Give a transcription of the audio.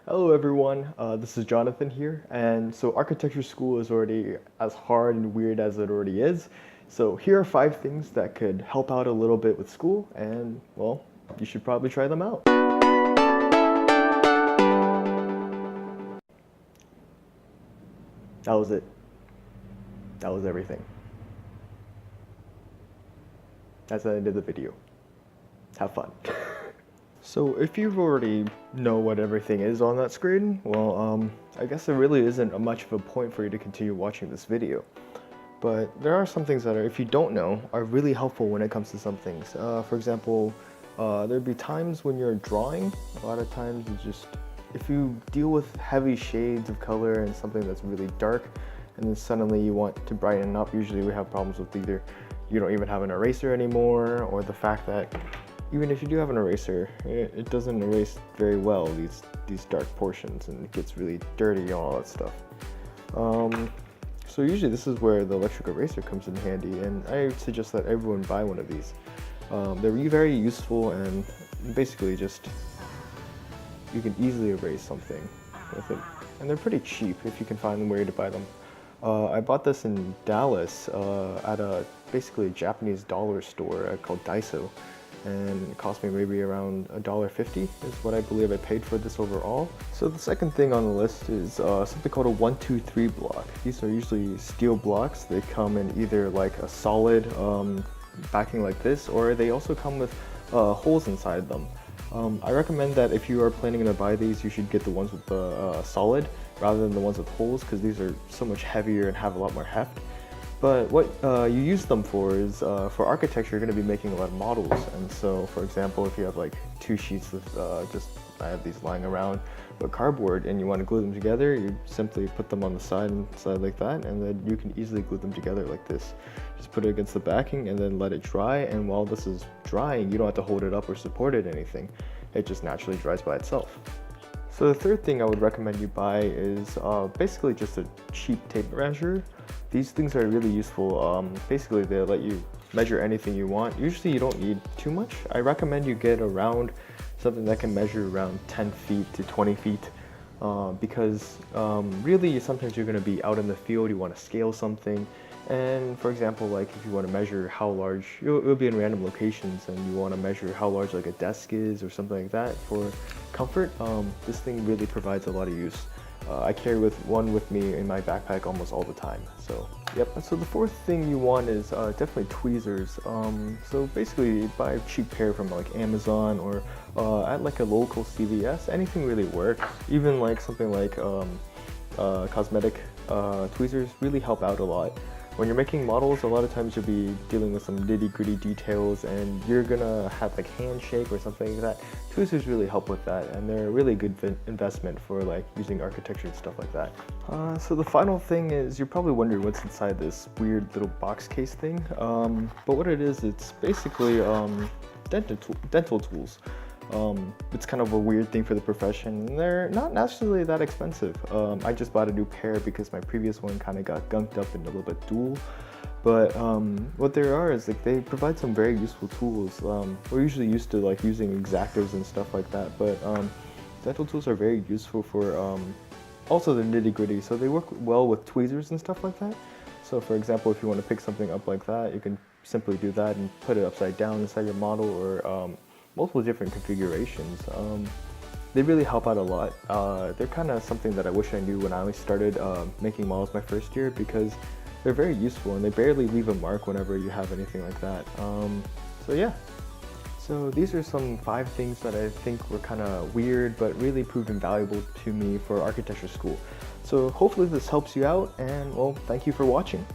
Hello everyone, this is Jonathan here, and so architecture school is already as hard and weird as it already is. So here are 5 things that could help out a little bit with school, and well, you should probably try them out. That was it. That was everything. That's the end of the video. Have fun. So if you already know what everything is on that screen, well, I guess there really isn't much of a point for you to continue watching this video. But there are some things that are, if you don't know, are really helpful when it comes to some things. For example, there'd be times when you're drawing, a lot of times it's just, if you deal with heavy shades of color and something that's really dark, and then suddenly you want to brighten up, usually we have problems with either you don't even have an eraser anymore, or the fact that even if you do have an eraser, it doesn't erase very well these dark portions, and it gets really dirty and all that stuff. So usually this is where the electric eraser comes in handy, and I suggest that everyone buy one of these. They're very useful, and basically just you can easily erase something with it, and they're pretty cheap if you can find a way to buy them. I bought this in Dallas at basically a Japanese dollar store called Daiso, and it cost me maybe around $1.50 is what I believe I paid for this overall. So the second thing on the list is something called a 1-2-3 block. These are usually steel blocks. They come in either like a solid backing like this, or they also come with holes inside them. I recommend that if you are planning to buy these, you should get the ones with the solid rather than the ones with holes, because these are so much heavier and have a lot more heft. But what you use them for is, for architecture, you're going to be making a lot of models. And so, for example, if you have like 2 sheets of I have these lying around, but cardboard, and you want to glue them together, you simply put them on the side and side like that, and then you can easily glue them together like this. Just put it against the backing and then let it dry, and while this is drying, you don't have to hold it up or support it or anything. It just naturally dries by itself. So the third thing I would recommend you buy is basically just a cheap tape measure. These things are really useful. Basically, they let you measure anything you want. Usually you don't need too much. I recommend you get around something that can measure around 10 feet to 20 feet because really sometimes you're going to be out in the field, you want to scale something. And for example, like if you want to measure how large, it'll be in random locations, and you want to measure how large like a desk is or something like that for comfort, this thing really provides a lot of use. I carry one with me in my backpack almost all the time. So yep. So the fourth thing you want is definitely tweezers. So basically buy a cheap pair from like Amazon or at like a local CVS. Anything really works. Even like something like cosmetic tweezers really help out a lot. When you're making models, a lot of times you'll be dealing with some nitty-gritty details, and you're gonna have like handshake or something like that. Tweezers really help with that, and they're a really good investment for like using architecture and stuff like that. So the final thing is, you're probably wondering what's inside this weird little box case thing. But what it is, it's basically dental tools. It's kind of a weird thing for the profession, and they're not necessarily that expensive. I just bought a new pair because my previous one kind of got gunked up and a little bit dull. But what there are is like they provide some very useful tools. We're usually used to like using X-Actos and stuff like that, but dental tools are very useful for also the nitty-gritty. So they work well with tweezers and stuff like that. So for example, if you want to pick something up like that, you can simply do that and put it upside down inside your model, or multiple different configurations. They really help out a lot. They're kind of something that I wish I knew when I started making models my first year, because they're very useful and they barely leave a mark whenever you have anything like that. So yeah. So these are some 5 things that I think were kind of weird but really proved invaluable to me for architecture school. So hopefully this helps you out, and well, thank you for watching.